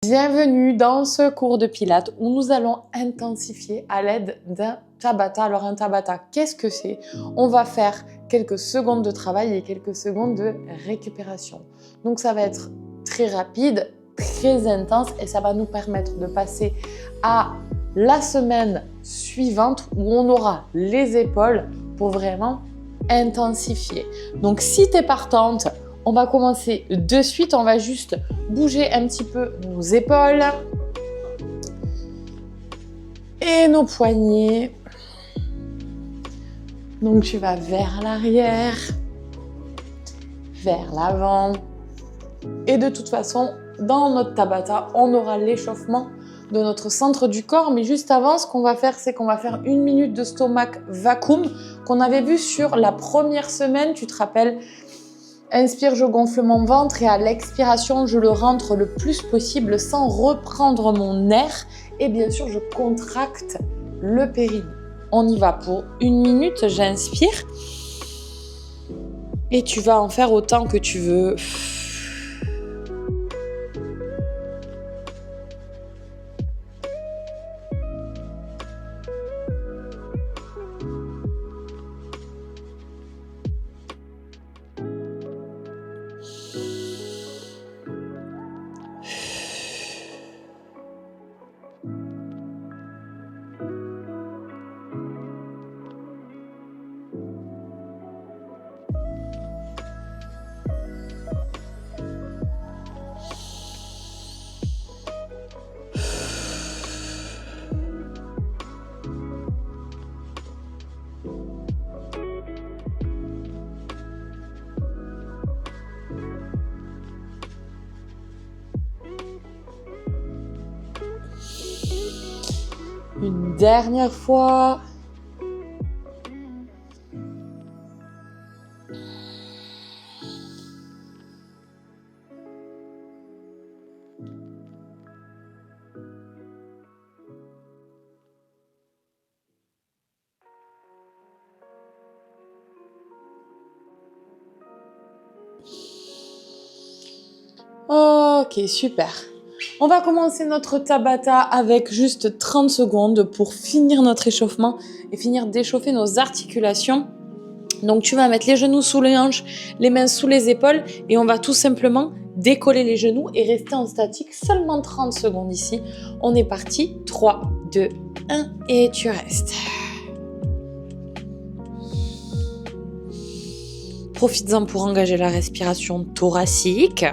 Bienvenue dans ce cours de pilates où nous allons intensifier à l'aide d'un Tabata. Alors un Tabata, qu'est-ce que c'est? On va faire quelques secondes de travail et quelques secondes de récupération. Donc ça va être très rapide, très intense et ça va nous permettre de passer à la semaine suivante où on aura les épaules pour vraiment intensifier. Donc si tu es partante, on va commencer de suite, on va juste bouger un petit peu nos épaules et nos poignets. Donc tu vas vers l'arrière, vers l'avant. Et de toute façon, dans notre Tabata, on aura l'échauffement de notre centre du corps. Mais juste avant, ce qu'on va faire, c'est qu'on va faire 1 minute de stomach vacuum qu'on avait vu sur la première semaine, tu te rappelles? Inspire, je gonfle mon ventre et à l'expiration, je le rentre le plus possible sans reprendre mon air. Et bien sûr, je contracte le périnée. On y va pour 1 minute, j'inspire. Et tu vas en faire autant que tu veux. Une dernière fois. Ok, super. On va commencer notre Tabata avec juste 30 secondes pour finir notre échauffement et finir d'échauffer nos articulations. Donc tu vas mettre les genoux sous les hanches, les mains sous les épaules et on va tout simplement décoller les genoux et rester en statique seulement 30 secondes ici. On est parti, 3, 2, 1 et tu restes. Profites-en pour engager la respiration thoracique.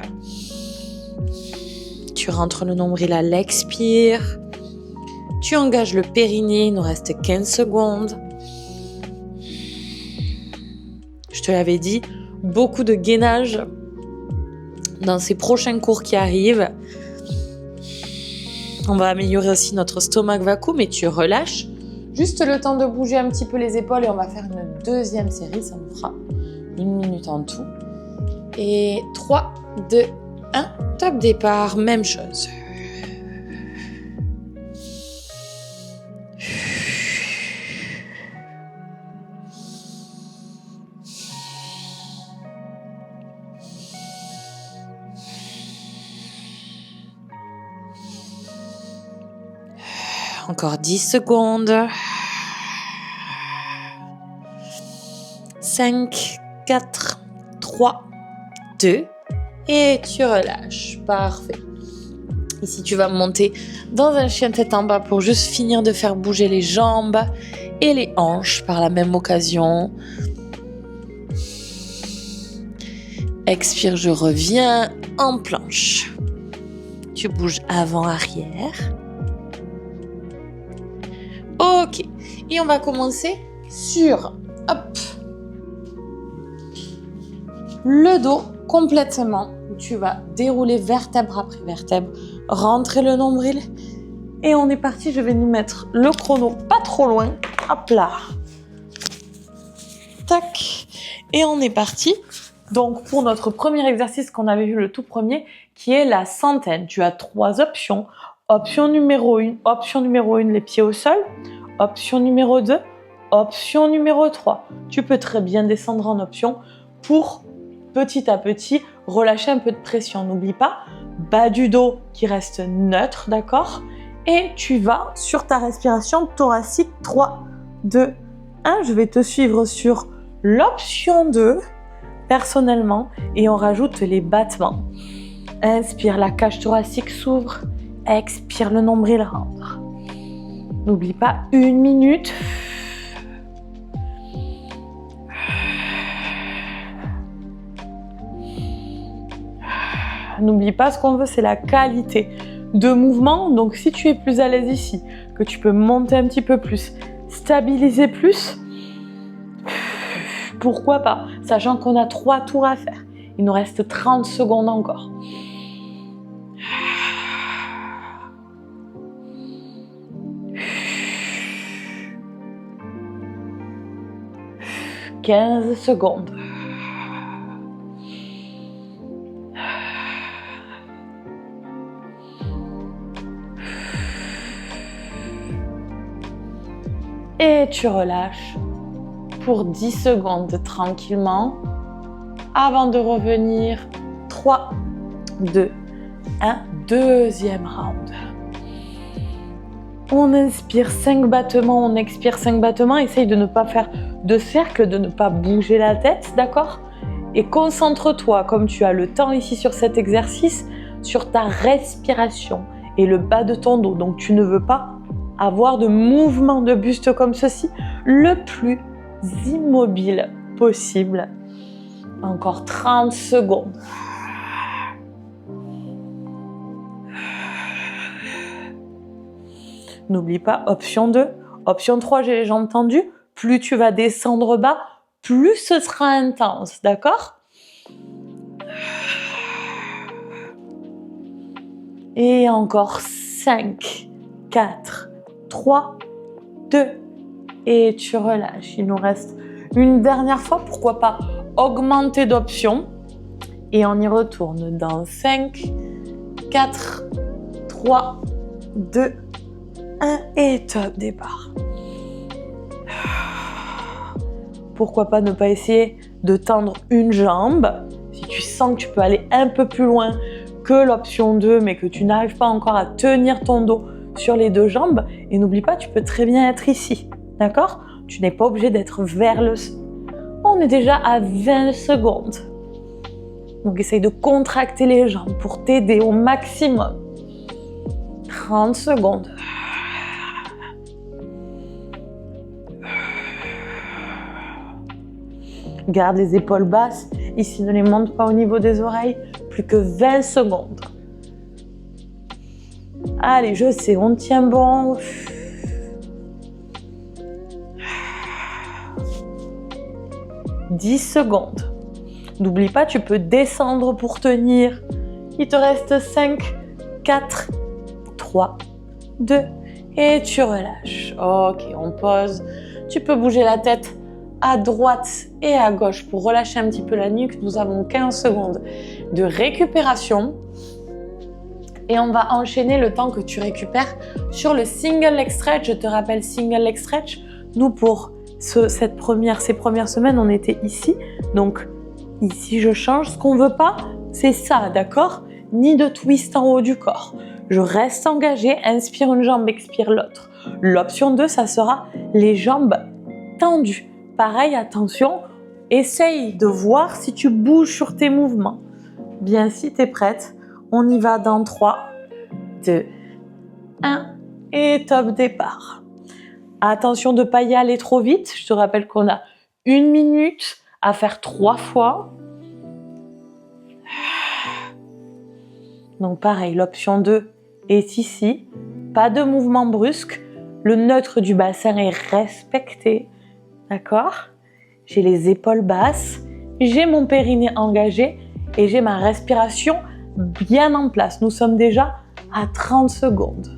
Tu rentres le nombril à l'expire. Tu engages le périnée, il nous reste 15 secondes. Je te l'avais dit, beaucoup de gainage dans ces prochains cours qui arrivent. On va améliorer aussi notre stomach vacuum et tu relâches. Juste le temps de bouger un petit peu les épaules et on va faire une deuxième série. Ça nous fera 1 minute en tout. Et 3, 2, 1, top départ, même chose. Encore 10 secondes. 5, 4, 3, 2 et tu relâches. Parfait. Ici, tu vas monter dans un chien tête en bas pour juste finir de faire bouger les jambes et les hanches par la même occasion. Expire, je reviens en planche. Tu bouges avant-arrière. Ok. Et on va commencer sur le dos complètement. Tu vas dérouler vertèbre après vertèbre, rentrer le nombril. Et on est parti, je vais nous mettre le chrono pas trop loin. Hop là. Tac. Et on est parti. Donc pour notre premier exercice qu'on avait vu le tout premier, qui est la centaine. Tu as 3 options. Option numéro 1, les pieds au sol. Option numéro 2, option numéro 3. Tu peux très bien descendre en option pour petit à petit relâcher un peu de pression. N'oublie pas, bas du dos qui reste neutre, d'accord? Et tu vas sur ta respiration thoracique. 3, 2, 1. Je vais te suivre sur l'option 2, personnellement, et on rajoute les battements. Inspire, la cage thoracique s'ouvre. Expire, le nombril rentre. N'oublie pas, 1 minute. N'oublie pas, ce qu'on veut, c'est la qualité de mouvement. Donc, si tu es plus à l'aise ici, que tu peux monter un petit peu plus, stabiliser plus, pourquoi pas, sachant qu'on a 3 tours à faire. Il nous reste 30 secondes encore. « 15 secondes. Et tu relâches pour 10 secondes tranquillement avant de revenir. 3, 2, 1. Deuxième round. On inspire 5 battements, on expire 5 battements. Essaye de ne pas faire de cercle, de ne pas bouger la tête, d'accord? Et concentre-toi, comme tu as le temps ici sur cet exercice, sur ta respiration et le bas de ton dos. Donc tu ne veux pas avoir de mouvement de buste comme ceci, le plus immobile possible. Encore 30 secondes. N'oublie pas, option 2. Option 3, j'ai les jambes tendues. Plus tu vas descendre bas, plus ce sera intense, d'accord? Et encore 5, 4, 3, 2, et tu relâches. Il nous reste une dernière fois, pourquoi pas augmenter d'options. Et on y retourne dans 5, 4, 3, 2, 1 et top départ. Pourquoi pas ne pas essayer de tendre une jambe. Si tu sens que tu peux aller un peu plus loin que l'option 2, mais que tu n'arrives pas encore à tenir ton dos sur les 2 jambes. Et n'oublie pas, tu peux très bien être ici, d'accord? Tu n'es pas obligé d'être vers le sol. On est déjà à 20 secondes. Donc essaye de contracter les jambes pour t'aider au maximum. 30 secondes. Garde les épaules basses. Ici, ne les monte pas au niveau des oreilles. Plus que 20 secondes. Allez, je sais, on tient bon. « 10 secondes. N'oublie pas, tu peux descendre pour tenir. Il te reste 5, 4, 3, 2 et tu relâches. Ok, on pose. Tu peux bouger la tête à droite et à gauche pour relâcher un petit peu la nuque. Nous avons 15 secondes de récupération. Et on va enchaîner le temps que tu récupères sur le single leg stretch. Je te rappelle, single leg stretch, nous pour ces premières semaines, on était ici. Donc ici, je change. Ce qu'on veut pas, c'est ça, d'accord? Ni de twist en haut du corps. Je reste engagée, inspire une jambe, expire l'autre. L'option 2, ça sera les jambes tendues. Pareil, attention, essaye de voir si tu bouges sur tes mouvements. Bien, si tu es prête, on y va dans 3, 2, 1 et top départ. Attention de ne pas y aller trop vite. Je te rappelle qu'on a 1 minute à faire 3 fois. Donc pareil, l'option 2 est ici. Pas de mouvement brusque. Le neutre du bassin est respecté. D'accord? J'ai les épaules basses. J'ai mon périnée engagé. Et j'ai ma respiration bien en place. Nous sommes déjà à 30 secondes.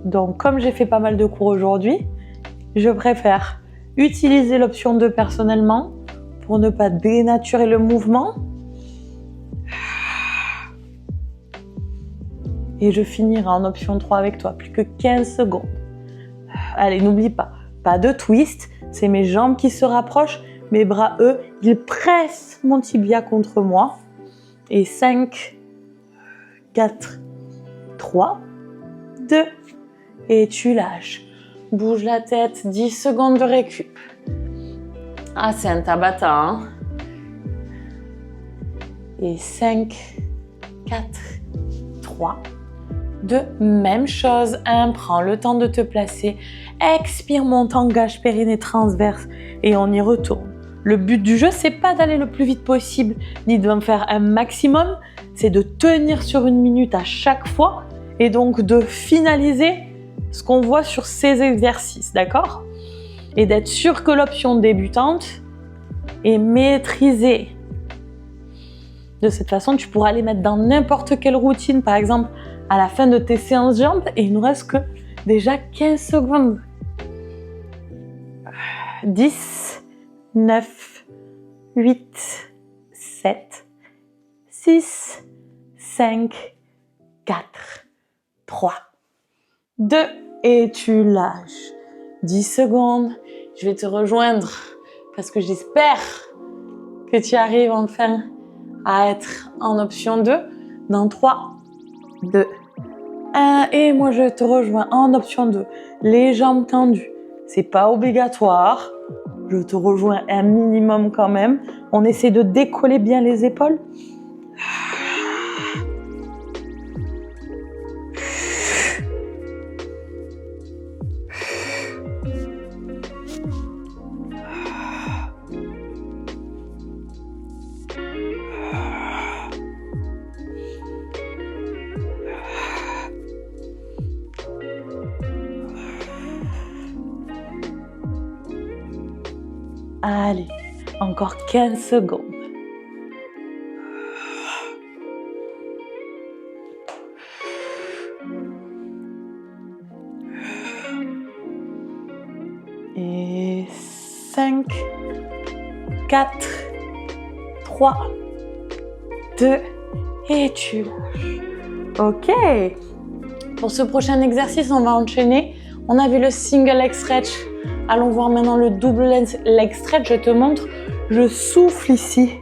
Donc, comme j'ai fait pas mal de cours aujourd'hui, je préfère utiliser l'option 2 personnellement pour ne pas dénaturer le mouvement. Et je finirai en option 3 avec toi. Plus que 15 secondes. Allez, n'oublie pas. Pas de twist. C'est mes jambes qui se rapprochent. Mes bras, eux, ils pressent mon tibia contre moi. Et 5, 4, 3, 2, et tu lâches. Bouge la tête, 10 secondes de récup. Ah, c'est un Tabata, hein. Et 5, 4, 3, 2, même chose. 1, prends le temps de te placer. Expire, monte, engage, périnée transverse et on y retourne. Le but du jeu, c'est pas d'aller le plus vite possible, ni de faire un maximum, c'est de tenir sur 1 minute à chaque fois et donc de finaliser ce qu'on voit sur ces exercices, d'accord? Et d'être sûr que l'option débutante est maîtrisée. De cette façon, tu pourras les mettre dans n'importe quelle routine, par exemple à la fin de tes séances jambes, et il nous reste que déjà 15 secondes. 10, 9, 8, 7, 6, 5, 4, 3, 2, et tu lâches. 10 secondes, je vais te rejoindre parce que j'espère que tu arrives enfin à être en option 2 dans 3, 2, 1, et moi je te rejoins en option 2. Les jambes tendues, c'est pas obligatoire. Je te rejoins un minimum quand même. On essaie de décoller bien les épaules. Allez, encore 15 secondes. Et 5, 4, 3, 2, et tu lâches. Ok. Pour ce prochain exercice, on va enchaîner. On a vu le single leg stretch. Allons voir maintenant le double leg stretch. Je te montre. Je souffle ici.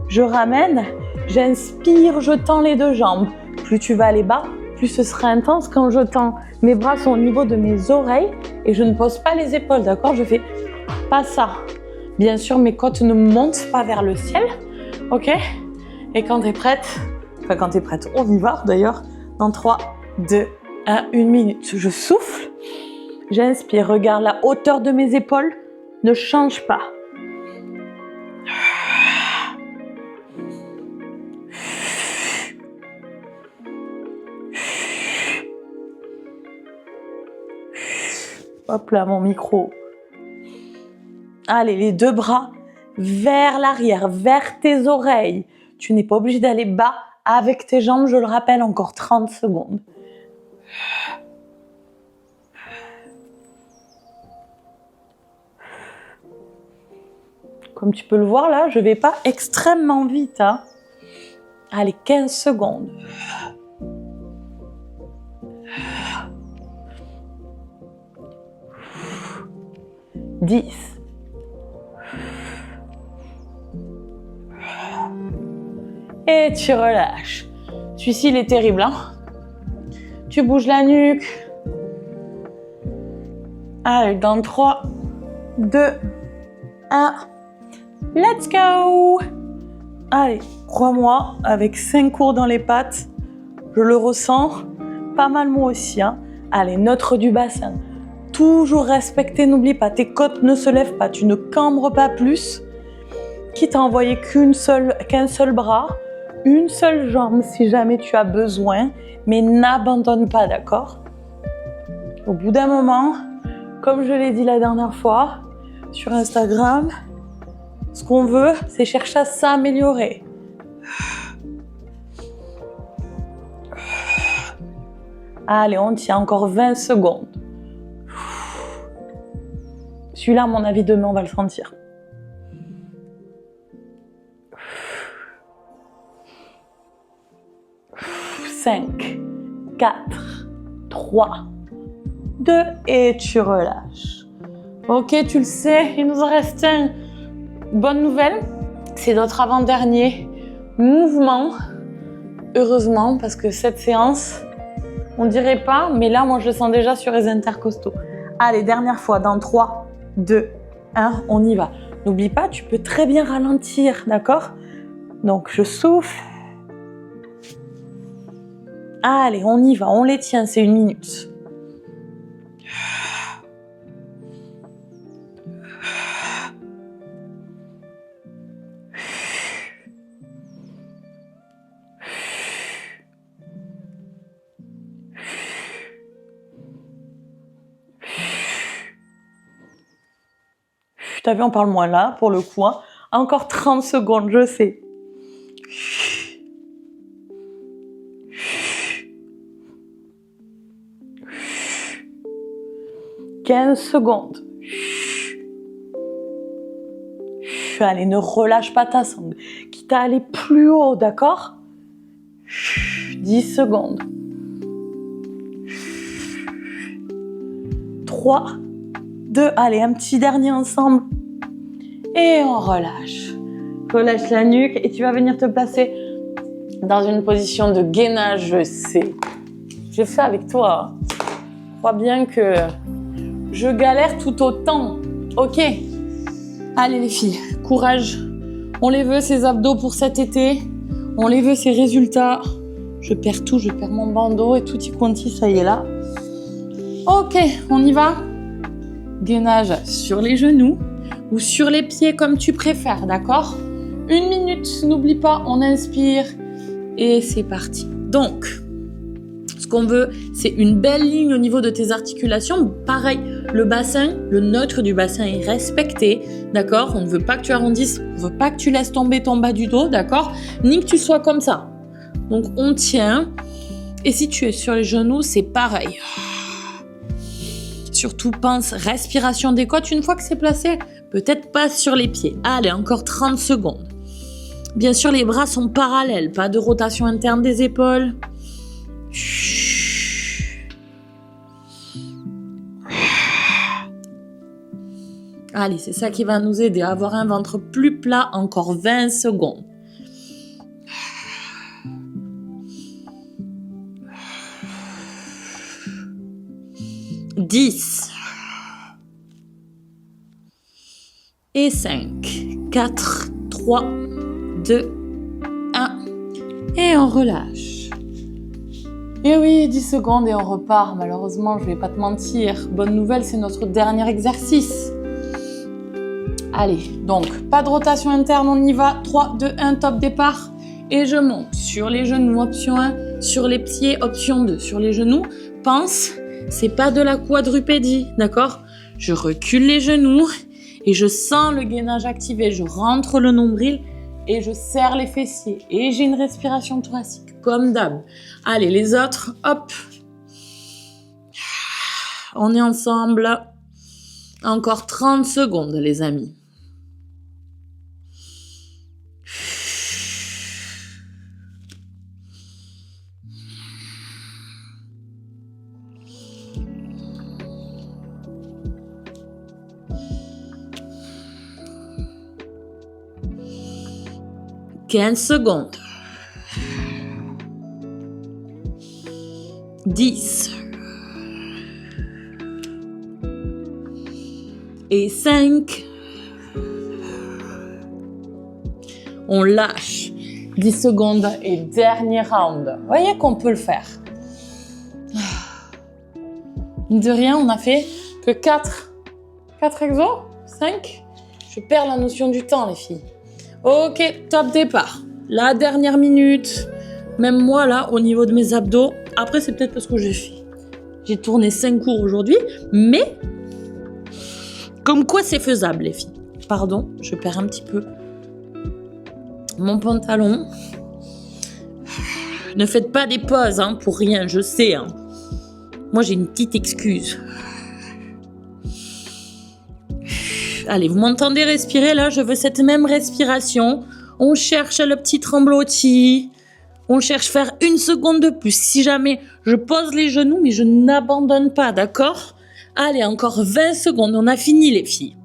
Je ramène. J'inspire. Je tends les deux jambes. Plus tu vas aller bas, plus ce sera intense. Quand je tends, mes bras sont au niveau de mes oreilles et je ne pose pas les épaules. D'accord? Je fais pas ça. Bien sûr, mes côtes ne montent pas vers le ciel. Ok? Et quand tu es prête, on y va d'ailleurs. Dans 3, 2, 1 minute. Je souffle. J'inspire, regarde la hauteur de mes épaules, ne change pas. Hop là, mon micro. Allez, les deux bras vers l'arrière, vers tes oreilles. Tu n'es pas obligé d'aller bas avec tes jambes, je le rappelle, encore 30 secondes. Comme tu peux le voir là, je ne vais pas extrêmement vite. Hein. Allez, 15 secondes. « 10. Et tu relâches. Celui-ci, il est terrible. Hein. Tu bouges la nuque. Allez, dans 3, 2, 1. Let's go! Allez, crois-moi, avec 5 cours dans les pattes, je le ressens pas mal moi aussi. Hein. Allez, neutre du bassin. Toujours respecter, n'oublie pas, tes côtes ne se lèvent pas, tu ne cambres pas plus. Quitte à envoyer qu'un seul bras, une seule jambe si jamais tu as besoin, mais n'abandonne pas, d'accord? Au bout d'un moment, comme je l'ai dit la dernière fois, sur Instagram, ce qu'on veut, c'est chercher à s'améliorer. Allez, on tient encore 20 secondes. Celui-là, à mon avis, demain, on va le sentir. « 5, 4, 3, 2, et tu relâches. » Ok, tu le sais, il nous en reste un. Bonne nouvelle, c'est notre avant-dernier mouvement Heureusement, parce que cette séance, on dirait pas, mais là, moi, je le sens déjà sur les intercostaux. Allez, dernière fois, dans 3, 2, 1, on y va. N'oublie pas, tu peux très bien ralentir, d'accord? Donc, je souffle. Allez, on y va, on les tient, c'est 1 minute. T'as vu, on parle moins là, pour le coup. Hein. Encore 30 secondes, je sais. « 15 secondes. Allez, ne relâche pas ta sangle. Quitte à aller plus haut, d'accord? 10 secondes. 3, 2, allez, un petit dernier ensemble. Et on relâche. Relâche la nuque et tu vas venir te placer dans une position de gainage, je sais. J'ai fait avec toi. Je crois bien que je galère tout autant. Ok. Allez les filles, courage. On les veut ces abdos pour cet été. On les veut ces résultats. Je perds tout, je perds mon bandeau et tout y quanti, ça y est là. Ok, on y va. Gainage sur les genoux ou sur les pieds comme tu préfères, d'accord? 1 minute, n'oublie pas, on inspire et c'est parti. Donc, ce qu'on veut, c'est une belle ligne au niveau de tes articulations. Pareil, le bassin, le neutre du bassin est respecté, d'accord? On ne veut pas que tu arrondisses, on ne veut pas que tu laisses tomber ton bas du dos, d'accord? Ni que tu sois comme ça. Donc, on tient. Et si tu es sur les genoux, c'est pareil. Surtout, pense respiration des côtes. Une fois que c'est placé, peut-être pas sur les pieds. Allez, encore 30 secondes. Bien sûr, les bras sont parallèles. Pas de rotation interne des épaules. Allez, c'est ça qui va nous aider à avoir un ventre plus plat. Encore 20 secondes. « 10 et 5, 4, 3, 2, 1 et on relâche. Et oui, 10 secondes et on repart. Malheureusement, je vais pas te mentir. Bonne nouvelle, c'est notre dernier exercice. Allez, donc, pas de rotation interne, on y va. 3, 2, 1, top départ. Et je monte sur les genoux, option 1. Sur les pieds, option 2. Sur les genoux, pense, c'est pas de la quadrupédie, d'accord? Je recule les genoux et je sens le gainage activé. Je rentre le nombril et je serre les fessiers. Et j'ai une respiration thoracique, comme d'hab. Allez, les autres, hop. On est ensemble. Encore 30 secondes, les amis. « 15 secondes. 10. Et 5. On lâche. 10 secondes et dernier round. Vous voyez qu'on peut le faire. De rien, on a fait que 4 exos 5. Je perds la notion du temps, les filles. Ok, top départ. La dernière minute. Même moi, là, au niveau de mes abdos. Après, c'est peut-être parce que j'ai tourné 5 cours aujourd'hui. Mais, comme quoi c'est faisable, les filles. Pardon, je perds un petit peu mon pantalon. Ne faites pas des pauses hein, pour rien, je sais. Hein. Moi, j'ai une petite excuse. Allez, vous m'entendez respirer là? Je veux cette même respiration. On cherche le petit tremblotis. On cherche faire 1 seconde de plus. Si jamais je pose les genoux, mais je n'abandonne pas, d'accord? Allez, encore 20 secondes. On a fini, les filles.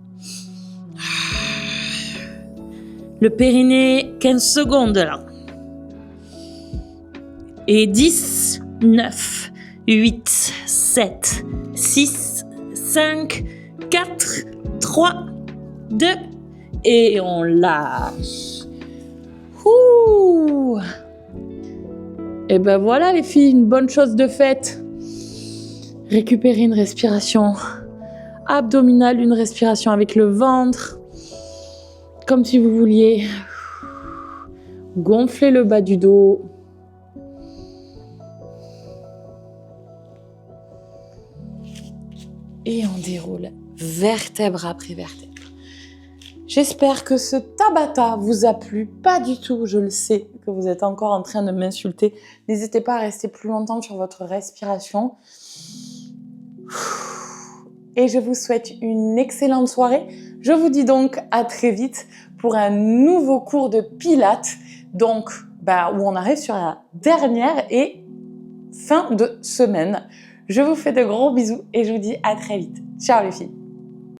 Le périnée, 15 secondes là. Et 10, 9, 8, 7, 6, 5, 4, 3, 2, et on lâche. Ouh. Et ben voilà les filles, une bonne chose de faite. Récupérez une respiration abdominale, une respiration avec le ventre, comme si vous vouliez gonfler le bas du dos. Et on déroule vertèbre après vertèbre. J'espère que ce Tabata vous a plu. Pas du tout, je le sais, que vous êtes encore en train de m'insulter. N'hésitez pas à rester plus longtemps sur votre respiration. Et je vous souhaite une excellente soirée. Je vous dis donc à très vite pour un nouveau cours de Pilates. Donc, où on arrive sur la dernière et fin de semaine. Je vous fais de gros bisous et je vous dis à très vite. Ciao les filles.